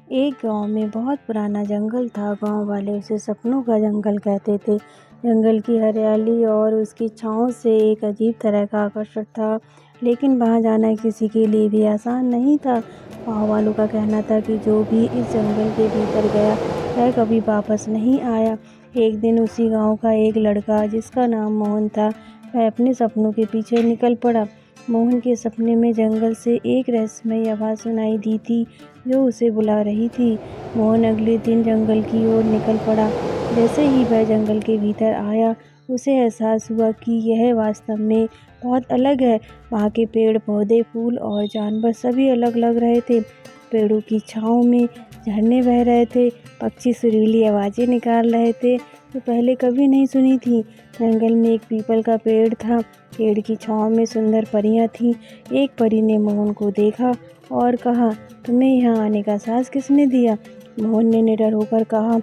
एक गांव में बहुत पुराना जंगल था। गांव वाले उसे सपनों का जंगल कहते थे। जंगल की हरियाली और उसकी छांव से एक अजीब तरह का आकर्षण था, लेकिन वहां जाना किसी के लिए भी आसान नहीं था। गांव वालों का कहना था कि जो भी इस जंगल के भीतर गया वह कभी वापस नहीं आया। एक दिन उसी गांव का एक लड़का, जिसका नाम मोहन था, वह अपने सपनों के पीछे निकल पड़ा। मोहन के सपने में जंगल से एक रहस्यमयी आवाज़ सुनाई दी थी, जो उसे बुला रही थी। मोहन अगले दिन जंगल की ओर निकल पड़ा। जैसे ही वह जंगल के भीतर आया, उसे एहसास हुआ कि यह वास्तव में बहुत अलग है। वहाँ के पेड़ पौधे, फूल और जानवर सभी अलग लग रहे थे। पेड़ों की छाँव में झरने बह रहे थे, पक्षी सुरीली आवाज़ें निकाल रहे थे जो पहले कभी नहीं सुनी थी। जंगल में एक पीपल का पेड़ था। पेड़ की छाँव में सुंदर परियां थीं। एक परी ने मोहन को देखा और कहा, तुम्हें यहाँ आने का साहस किसने दिया? मोहन ने निडर होकर कहा,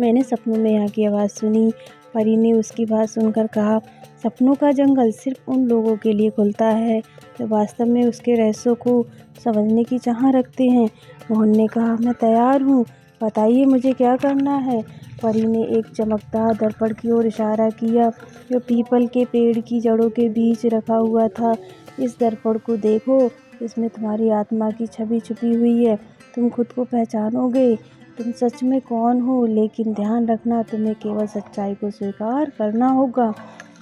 मैंने सपनों में यहाँ की आवाज़ सुनी। परी ने उसकी बात सुनकर कहा, सपनों का जंगल सिर्फ उन लोगों के लिए खुलता है जो वास्तव में उसके रहस्यों को समझने की चाह रखते हैं। मोहन ने कहा, मैं तैयार हूँ, बताइए मुझे क्या करना है। परी ने एक चमकदार दर्पण की ओर इशारा किया, जो पीपल के पेड़ की जड़ों के बीच रखा हुआ था। इस दर्पण को देखो, इसमें तुम्हारी आत्मा की छवि छुपी हुई है। तुम खुद को पहचानोगे, तुम सच में कौन हो, लेकिन ध्यान रखना, तुम्हें केवल सच्चाई को स्वीकार करना होगा।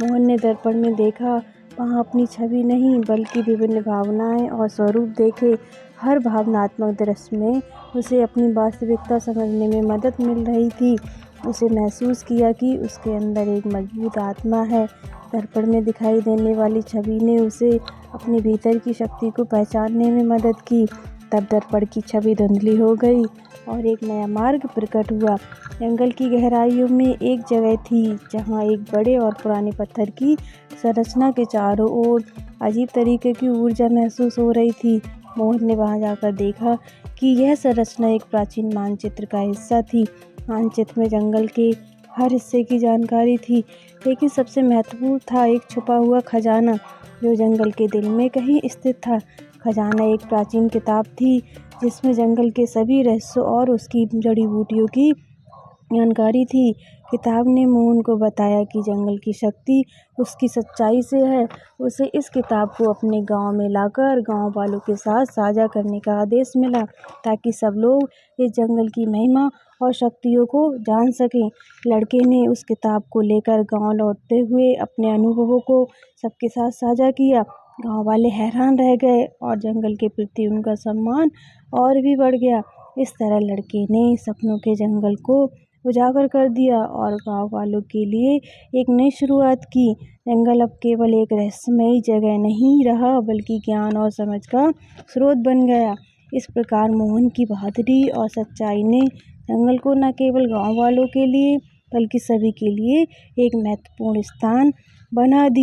मोहन ने दर्पण में देखा। वहाँ अपनी छवि नहीं, बल्कि विभिन्न भावनाएं और स्वरूप देखे। हर भावनात्मक दृश्य में उसे अपनी वास्तविकता समझने में मदद मिल रही थी। उसे महसूस किया कि उसके अंदर एक मजबूत आत्मा है। दर्पण में दिखाई देने वाली छवि ने उसे अपने भीतर की शक्ति को पहचानने में मदद की। तब दर्पण की छवि धुंधली हो गई और एक नया मार्ग प्रकट हुआ। जंगल की गहराइयों में एक जगह थी, जहाँ एक बड़े और पुराने पत्थर की संरचना के चारों ओर अजीब तरीके की ऊर्जा महसूस हो रही थी। मोहन ने वहां जाकर देखा कि यह संरचना एक प्राचीन मानचित्र का हिस्सा थी। मानचित्र में जंगल के हर हिस्से की जानकारी थी, लेकिन सबसे महत्वपूर्ण था एक छुपा हुआ खजाना, जो जंगल के दिल में कहीं स्थित था। खजाना एक प्राचीन किताब थी, जिसमें जंगल के सभी रहस्यों और उसकी जड़ी बूटियों की जानकारी थी। किताब ने मोहन को बताया कि जंगल की शक्ति उसकी सच्चाई से है। उसे इस किताब को अपने गांव में लाकर गांव वालों के साथ साझा करने का आदेश मिला, ताकि सब लोग इस जंगल की महिमा और शक्तियों को जान सकें। लड़के ने उस किताब को लेकर गांव लौटते हुए अपने अनुभवों को सबके साथ साझा किया। गांव वाले हैरान रह गए और जंगल के प्रति उनका सम्मान और भी बढ़ गया। इस तरह लड़के ने सपनों के जंगल को उजागर कर दिया और गांव वालों के लिए एक नई शुरुआत की। जंगल अब केवल एक रहस्यमयी जगह नहीं रहा, बल्कि ज्ञान और समझ का स्रोत बन गया। इस प्रकार मोहन की बहादुरी और सच्चाई ने जंगल को न केवल गांव वालों के लिए, बल्कि सभी के लिए एक महत्वपूर्ण स्थान बना दिया।